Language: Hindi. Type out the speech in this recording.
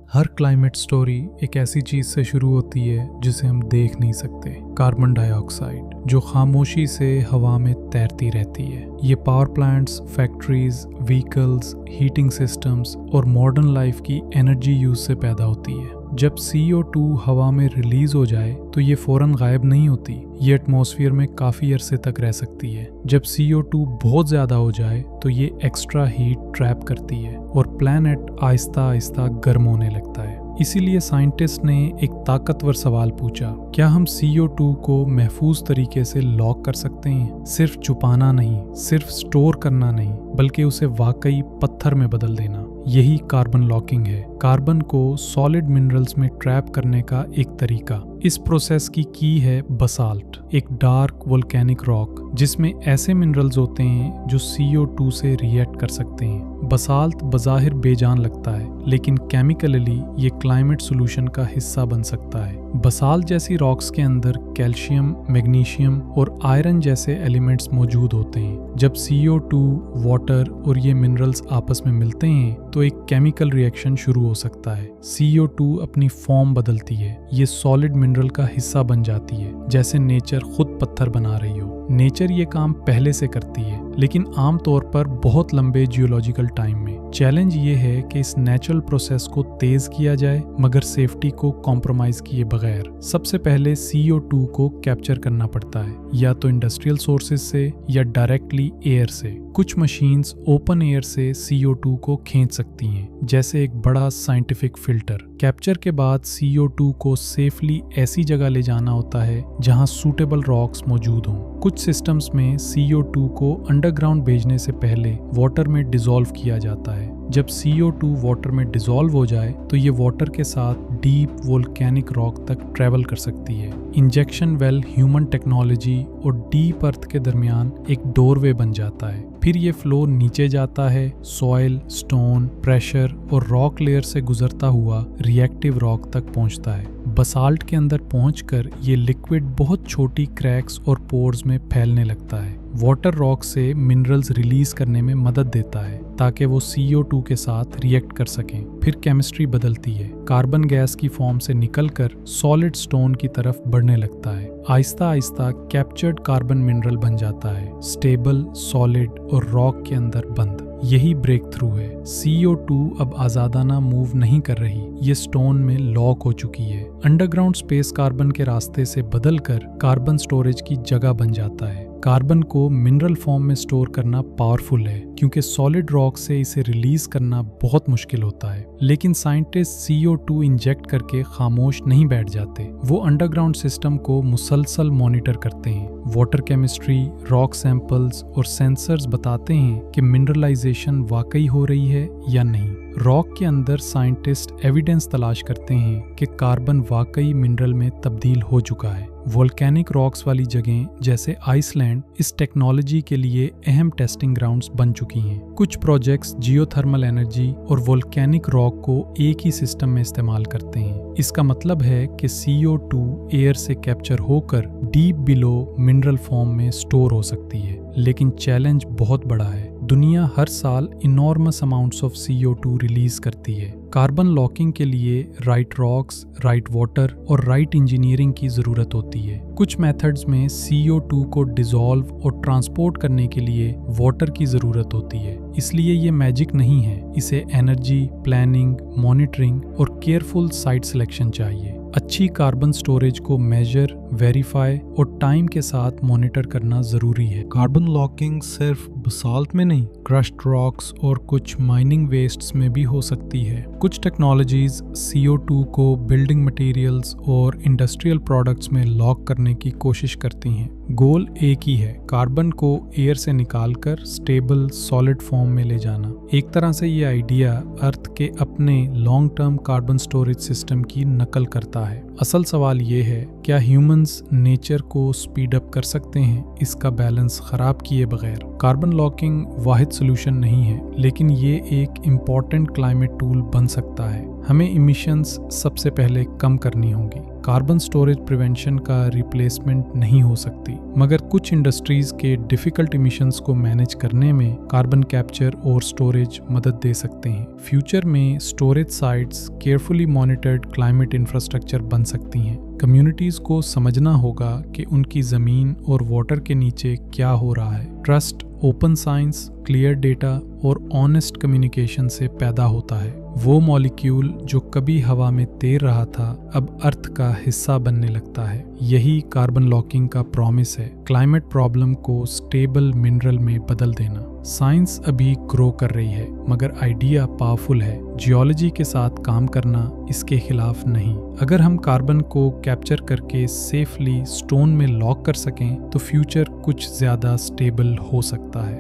हर क्लाइमेट स्टोरी एक ऐसी चीज से शुरू होती है जिसे हम देख नहीं सकते। कार्बन डाइऑक्साइड जो खामोशी से हवा में तैरती रहती है। ये power plants, factories, vehicles, heating systems और मॉडर्न लाइफ की एनर्जी यूज से पैदा होती है। जब CO2 हवा में रिलीज हो जाए तो ये फौरन गायब नहीं होती, ये एटमॉस्फेयर में काफी अरसे तक रह सकती है। जब CO2 बहुत ज्यादा हो जाए तो ये एक्स्ट्रा हीट ट्रैप करती है और प्लैनेट आहिस्ता आहिस्ता गर्म होने लगता है। इसीलिए साइंटिस्ट ने एक ताकतवर सवाल पूछा, क्या हम CO2 को महफूज तरीके से लॉक कर सकते हैं? सिर्फ छुपाना नहीं, सिर्फ स्टोर करना नहीं, बल्कि उसे वाकई पत्थर में बदल देना। यही कार्बन लॉकिंग है, कार्बन को सॉलिड मिनरल्स में ट्रैप करने का एक तरीका। इस प्रोसेस की है बसाल्ट, एक डार्क वोल्केनिक रॉक जिसमें ऐसे मिनरल्स होते हैं जो CO2 से रिएक्ट कर सकते हैं। बसाल्ट बज़ाहिर बेजान लगता है, लेकिन केमिकली ये क्लाइमेट सोल्यूशन का हिस्सा बन सकता है। बसाल्ट जैसी रॉक्स के अंदर कैल्शियम, मैग्नीशियम और आयरन जैसे एलिमेंट्स मौजूद होते हैं। जब CO2, वाटर और ये मिनरल्स आपस में मिलते हैं तो एक केमिकल रिएक्शन शुरू हो सकता है। CO2 अपनी फॉर्म बदलती है, ये सॉलिड मिनरल का हिस्सा बन जाती है, जैसे नेचर खुद पत्थर बना रही हो। नेचर ये काम पहले से करती है, लेकिन आमतौर पर बहुत लंबे जियोलॉजिकल टाइम में। चैलेंज ये है कि इस नेचुरल प्रोसेस को तेज किया जाए मगर सेफ्टी को कॉम्प्रोमाइज किए बगैर। सबसे पहले CO2 को कैप्चर करना पड़ता है, या तो इंडस्ट्रियल सोर्सेज से या डायरेक्टली एयर से। कुछ मशीन्स ओपन एयर से CO2 को खींच सकती हैं, जैसे एक बड़ा साइंटिफिक फिल्टर। कैप्चर के बाद CO2 को सेफली ऐसी जगह ले जाना होता है जहां सूटेबल रॉक्स मौजूद हों। कुछ सिस्टम्स में CO2 को अंडरग्राउंड भेजने से पहले वाटर में डिसॉल्व किया जाता है। जब CO2 वाटर में डिसॉल्व हो जाए तो ये वाटर के साथ डीप वोल्केनिक रॉक तक ट्रेवल कर सकती है। इंजेक्शन वेल ह्यूमन टेक्नोलॉजी और डीप अर्थ के दरमियान एक डोरवे बन जाता है। फिर ये फ्लो नीचे जाता है, सॉइल, स्टोन, प्रेशर और रॉक लेयर से गुजरता हुआ रिएक्टिव रॉक तक पहुंचता है। बसाल्ट के अंदर पहुंचकर ये लिक्विड बहुत छोटी क्रैक्स और पोर्स में फैलने लगता है। वाटर रॉक से मिनरल्स रिलीज करने में मदद देता है ताकि वो CO2 के साथ रिएक्ट कर सकें। फिर केमिस्ट्री बदलती है, कार्बन गैस की फॉर्म से निकलकर सॉलिड स्टोन की तरफ बढ़ने लगता है। Aahista Aahista captured carbon mineral बन जाता है, स्टेबल, सॉलिड और रॉक के अंदर बंद। यही ब्रेक थ्रू है। CO2 अब आजादाना मूव नहीं कर रही, ये स्टोन में लॉक हो चुकी है। अंडरग्राउंड स्पेस कार्बन के रास्ते से बदलकर कार्बन स्टोरेज की जगह बन जाता है। कार्बन को मिनरल फॉर्म में स्टोर करना पावरफुल है, क्योंकि सॉलिड रॉक से इसे रिलीज करना बहुत मुश्किल होता है। लेकिन साइंटिस्ट CO2 इंजेक्ट करके खामोश नहीं बैठ जाते। वो अंडरग्राउंड सिस्टम को मुसलसल मॉनिटर करते हैं। वाटर केमिस्ट्री, रॉक सैंपल्स और सेंसर्स बताते हैं कि मिनरलाइजेशन वाकई हो रही है या नहीं। रॉक के अंदर साइंटिस्ट एविडेंस तलाश करते हैं कि कार्बन वाकई मिनरल में तब्दील हो चुका है। वोल्केनिक रॉक्स वाली जगहें जैसे आइसलैंड इस टेक्नोलॉजी के लिए अहम टेस्टिंग ग्राउंड्स बन चुकी हैं। कुछ प्रोजेक्ट्स जियोथर्मल एनर्जी और वोल्केनिक रॉक को एक ही सिस्टम में इस्तेमाल करते हैं। इसका मतलब है कि CO2 एयर से कैप्चर होकर डीप बिलो मिनरल फॉर्म में स्टोर हो सकती है। लेकिन चैलेंज बहुत बड़ा है। दुनिया हर साल enormous amounts of CO2 release करती है। कार्बन लॉकिंग के लिए राइट रॉक्स, राइट वाटर और राइट इंजीनियरिंग की जरूरत होती है। कुछ मेथड्स में CO2 को डिसॉल्व और ट्रांसपोर्ट करने के लिए वाटर की जरूरत होती है। इसलिए ये मैजिक नहीं है, इसे एनर्जी, प्लानिंग, मॉनिटरिंग और केयरफुल साइट सिलेक्शन चाहिए। अच्छी कार्बन स्टोरेज को मेजर, वेरीफाई और टाइम के साथ मॉनिटर करना जरूरी है। कार्बन लॉकिंग सिर्फ बसाल्ट में नहीं, क्रश्ड रॉक्स और कुछ माइनिंग वेस्ट्स में भी हो सकती है। कुछ टेक्नोलॉजीज CO2 को बिल्डिंग मटेरियल्स और इंडस्ट्रियल प्रोडक्ट्स में लॉक करने की कोशिश करती हैं। गोल एक ही है, कार्बन को एयर से निकालकर स्टेबल सॉलिड फॉर्म में ले जाना। एक तरह से ये आइडिया अर्थ के अपने long term carbon storage system की नकल करता है। असल सवाल ये है, क्या ह्यूमंस नेचर को स्पीड अप कर सकते हैं इसका बैलेंस खराब किए बगैर? कार्बन लॉकिंग वाहिद सोल्यूशन नहीं है, लेकिन ये एक इम्पॉर्टेंट क्लाइमेट टूल बन सकता है। हमें इमिशंस सबसे पहले कम करनी होंगी। कार्बन स्टोरेज प्रिवेंशन का रिप्लेसमेंट नहीं हो सकती, मगर कुछ इंडस्ट्रीज के डिफिकल्ट इमिशंस को मैनेज करने में कार्बन कैप्चर और स्टोरेज मदद दे सकते हैं। फ्यूचर में storage sites carefully monitored climate infrastructure बन सकती हैं। कम्युनिटीज को समझना होगा कि उनकी जमीन और वाटर के नीचे क्या हो रहा है। Trust open science, clear data और ऑनेस्ट कम्युनिकेशन से पैदा होता है। वो मॉलिक्यूल जो कभी हवा में तैर रहा था अब अर्थ का हिस्सा बनने लगता है। यही कार्बन लॉकिंग का प्रॉमिस है, क्लाइमेट प्रॉब्लम को स्टेबल मिनरल में बदल देना। साइंस अभी ग्रो कर रही है, मगर आइडिया पावरफुल है। जियोलॉजी के साथ काम करना इसके खिलाफ नहीं। अगर हम कार्बन को कैप्चर करके सेफली स्टोन में लॉक कर सकें तो फ्यूचर कुछ ज्यादा स्टेबल हो सकता है।